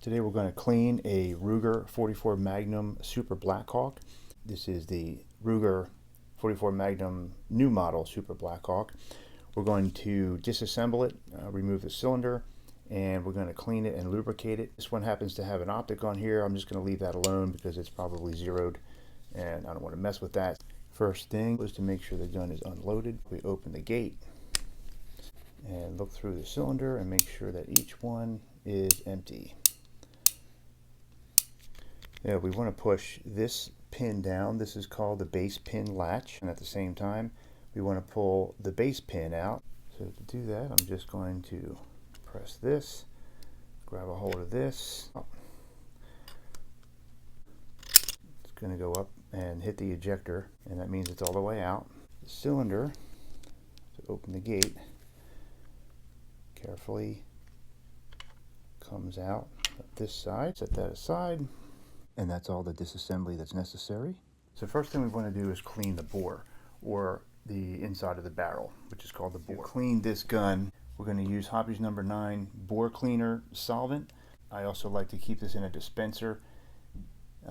Today we're going to clean a Ruger 44 Magnum Super Blackhawk. This is the Ruger 44 Magnum new model Super Blackhawk. We're going to disassemble it, remove the cylinder, and we're going to clean it and lubricate it. This one happens to have an optic on here. I'm just going to leave that alone because it's probably zeroed and I don't want to mess with that. First thing is to make sure the gun is unloaded. We open the gate and look through the cylinder and make sure that each one is empty. Yeah, we want to push this pin down. This is called the base pin latch, and at the same time we want to pull the base pin out. So to do that, I'm just going to press this, grab a hold of this. It's going to go up and hit the ejector, and that means it's all the way out. The cylinder, to open the gate, carefully comes out this side. Set that aside. And that's all the disassembly that's necessary. So first thing we want to do is clean the bore, or the inside of the barrel, which is called the bore. To clean this gun, we're going to use Hobby's No. 9 bore cleaner solvent. I also like to keep this in a dispenser.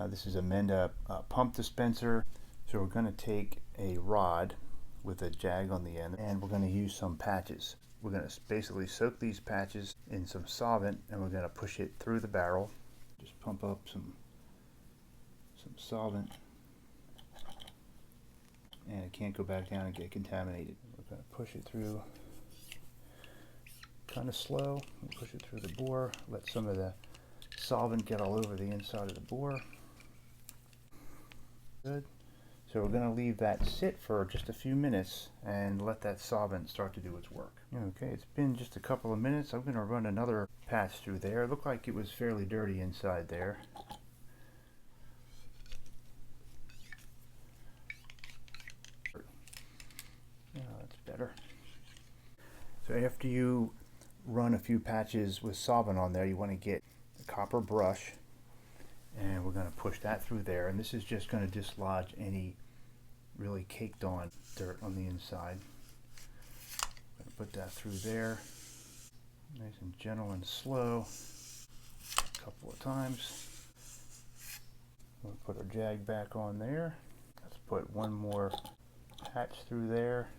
This is a Menda pump dispenser. So we're going to take a rod with a jag on the end, and we're going to use some patches. We're going to basically soak these patches in some solvent, and we're going to push it through the barrel. Just pump up some solvent, and it can't go back down and get contaminated. We're going to push it through kind of slow. We'll push it through the bore, let some of the solvent get all over the inside of the bore. Good. So we're going to leave that sit for just a few minutes and let that solvent start to do its work. Okay, it's been just a couple of minutes. I'm going to run another patch through there. It looked like it was fairly dirty inside there. Better. So after you run a few patches with solvent on there, you want to get a copper brush, and we're going to push that through there, and this is just going to dislodge any really caked on dirt on the inside. I'm going to put that through there, nice and gentle and slow, a couple of times. We'll put our jag back on there. Let's put one more patch through there.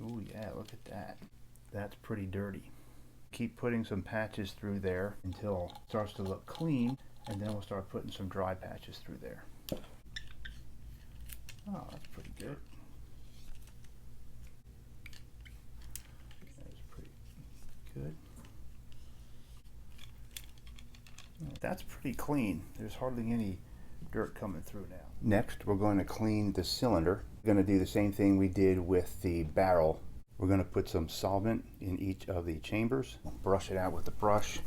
Oh yeah, look at that. That's pretty dirty. Keep putting some patches through there until it starts to look clean, and then we'll start putting some dry patches through there. Oh, that's pretty good. That is pretty good. That's pretty clean. There's hardly any dirt coming through now. Next, we're going to clean the cylinder. We're going to do the same thing we did with the barrel. We're going to put some solvent in each of the chambers. Brush it out with the brush.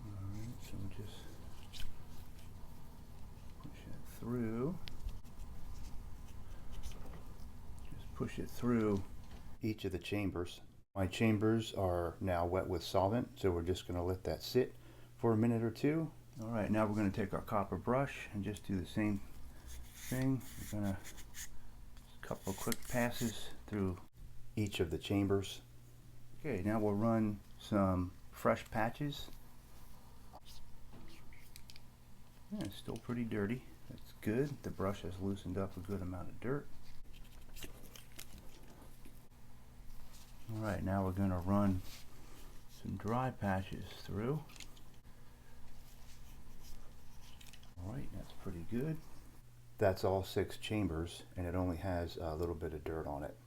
Alright, so just push it through. Just push it through each of the chambers. My chambers are now wet with solvent, so we're just going to let that sit for a minute or two. Alright, now we're going to take our copper brush and just do the same thing. We're going to a couple of quick passes through each of the chambers. Okay, now we'll run some fresh patches. Yeah, it's still pretty dirty. That's good. The brush has loosened up a good amount of dirt. Alright, now we're going to run some dry patches through. Alright, that's pretty good. That's all 6 chambers, and it only has a little bit of dirt on it.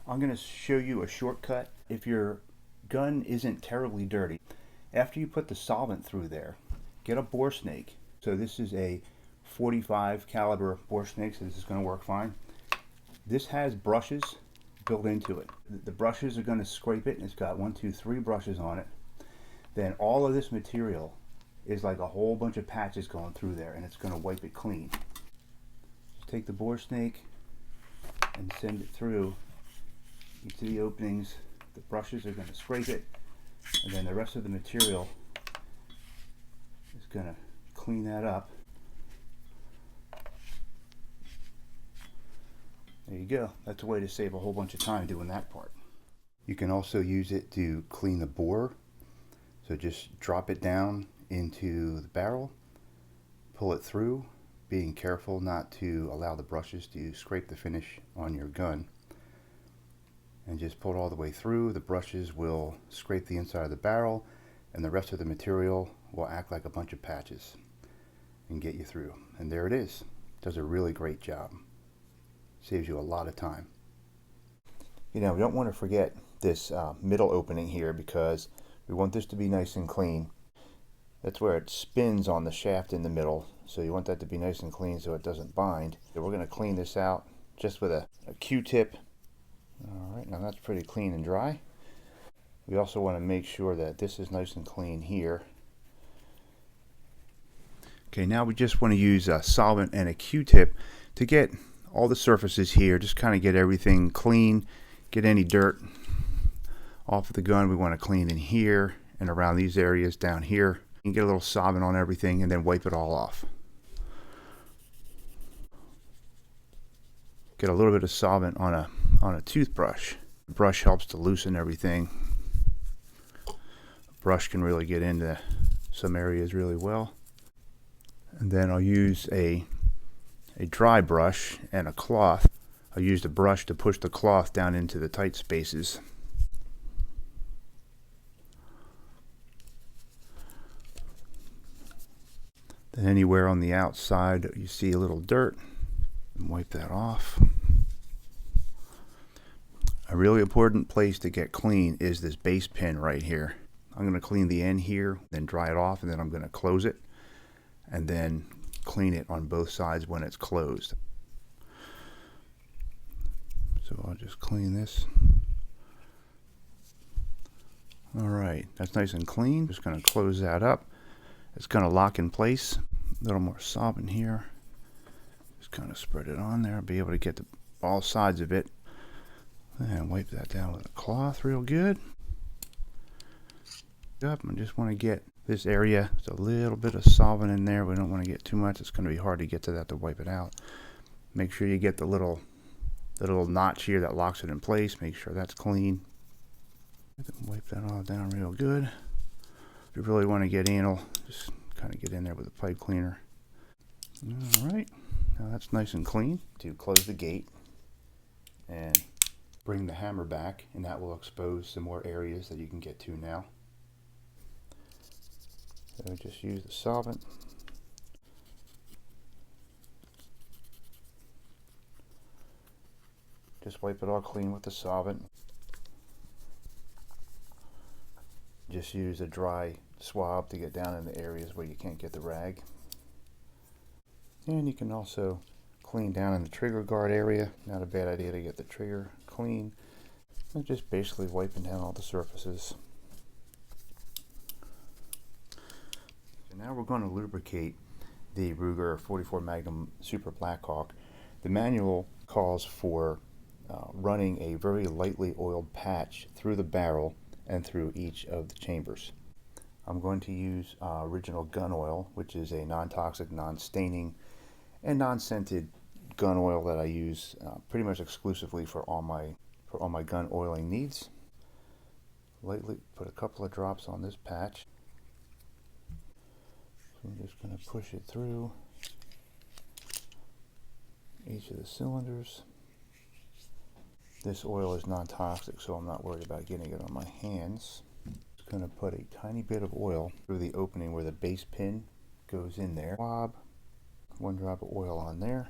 I'm going to show you a shortcut. If your gun isn't terribly dirty, after you put the solvent through there, get a Boresnake. So this is a 45 caliber Boresnake, so this is going to work fine. This has brushes built into it. The brushes are going to scrape it, and it's got 1, 2, 3 brushes on it. Then all of this material is like a whole bunch of patches going through there, and it's going to wipe it clean. Just take the Boresnake and send it through each of the openings. The brushes are going to scrape it, and then the rest of the material is going to clean that up. There you go. That's a way to save a whole bunch of time doing that part. You can also use it to clean the bore. So just drop it down into the barrel, pull it through, being careful not to allow the brushes to scrape the finish on your gun. And just pull it all the way through. The brushes will scrape the inside of the barrel, and the rest of the material will act like a bunch of patches and get you through. And there it is. Does a really great job. Saves you a lot of time. You know, we don't want to forget this middle opening here, because we want this to be nice and clean. That's where it spins on the shaft in the middle, so you want that to be nice and clean so it doesn't bind. So we're going to clean this out just with a Q-tip. Alright, now that's pretty clean and dry. We also want to make sure that this is nice and clean here. Okay, now we just want to use a solvent and a Q-tip to get all the surfaces here, just kind of get everything clean, get any dirt off of the gun. We want to clean in here and around these areas down here. You can get a little solvent on everything and then wipe it all off. Get a little bit of solvent on a toothbrush. The brush helps to loosen everything. The brush can really get into some areas really well. And then I'll use a dry brush and a cloth. I'll use the brush to push the cloth down into the tight spaces. Then anywhere on the outside you see a little dirt, wipe that off. A really important place to get clean is this base pin right here. I'm going to clean the end here, then dry it off, and then I'm going to close it, and then clean it on both sides when it's closed. So I'll just clean this. Alright, that's nice and clean. Just going to close that up. It's going to lock in place. A little more solvent here. Just kind of spread it on there. Be able to get all sides of it. And wipe that down with a cloth real good. Up, and just want to get this area, there's a little bit of solvent in there. We don't want to get too much. It's going to be hard to get to that to wipe it out. Make sure you get the little notch here that locks it in place. Make sure that's clean. Wipe that all down real good. If you really want to get anal, just kind of get in there with a pipe cleaner. Alright, now that's nice and clean. To close the gate and bring the hammer back, and that will expose some more areas that you can get to now. So just use the solvent. Just wipe it all clean with the solvent. Just use a dry swab to get down in the areas where you can't get the rag. And you can also clean down in the trigger guard area. Not a bad idea to get the trigger clean. And just basically wiping down all the surfaces. So now we're going to lubricate the Ruger 44 Magnum Super Blackhawk. The manual calls for running a very lightly oiled patch through the barrel and through each of the chambers. I'm going to use original gun oil, which is a non-toxic, non-staining, and non-scented gun oil that I use pretty much exclusively for all my gun oiling needs. Lightly put a couple of drops on this patch. So I'm just going to push it through each of the cylinders. This oil is non-toxic, so I'm not worried about getting it on my hands. Just going to put a tiny bit of oil through the opening where the base pin goes in there. Swab, 1 drop of oil on there.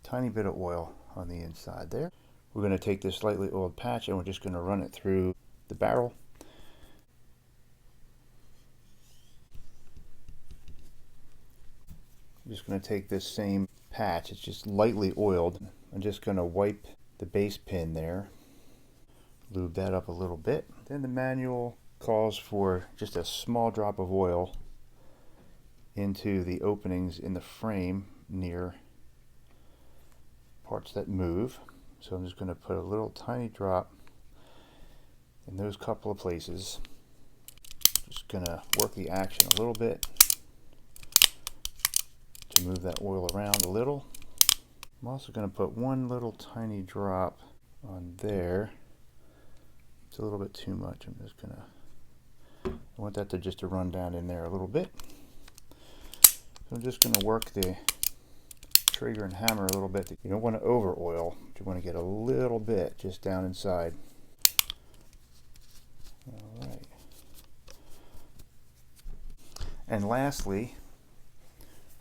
Tiny bit of oil on the inside there. We're going to take this slightly oiled patch and we're just going to run it through the barrel. I'm just going to take this same patch, it's just lightly oiled. I'm just going to wipe the base pin there, lube that up a little bit. Then the manual calls for just a small drop of oil into the openings in the frame near parts that move. So I'm just going to put a little tiny drop in those couple of places. Just going to work the action a little bit to move that oil around a little. I'm also going to put one little tiny drop on there. It's a little bit too much. I'm just going to, I want that just to run down in there a little bit. So I'm just going to work the trigger and hammer a little bit. You don't want to over oil, but you want to get a little bit just down inside. All right. And lastly,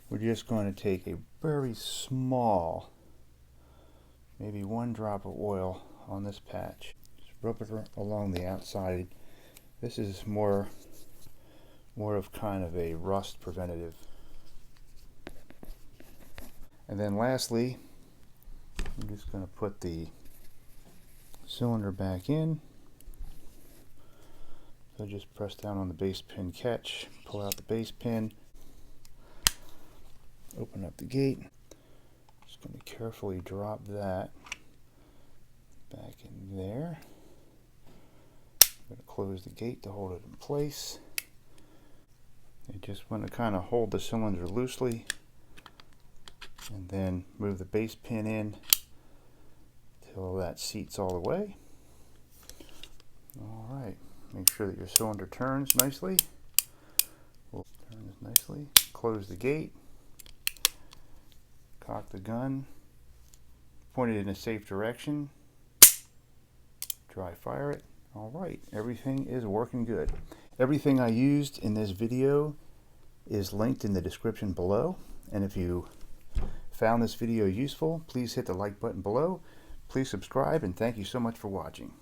we're just going to take a very small, maybe one drop of oil on this patch. Just rub it along the outside. This is more of kind of a rust preventative. And then lastly, I'm just going to put the cylinder back in. So just press down on the base pin catch, pull out the base pin, open up the gate. Just going to carefully drop that back in there. I'm going to close the gate to hold it in place. You just want to kind of hold the cylinder loosely and then move the base pin in till that seats all the way. All right, make sure that your cylinder turns nicely. Turns nicely. Close the gate. Cock the gun. Point it in a safe direction. Dry fire it. All right, everything is working good. Everything I used in this video is linked in the description below. And if you found this video useful, please hit the like button below. Please subscribe, and thank you so much for watching.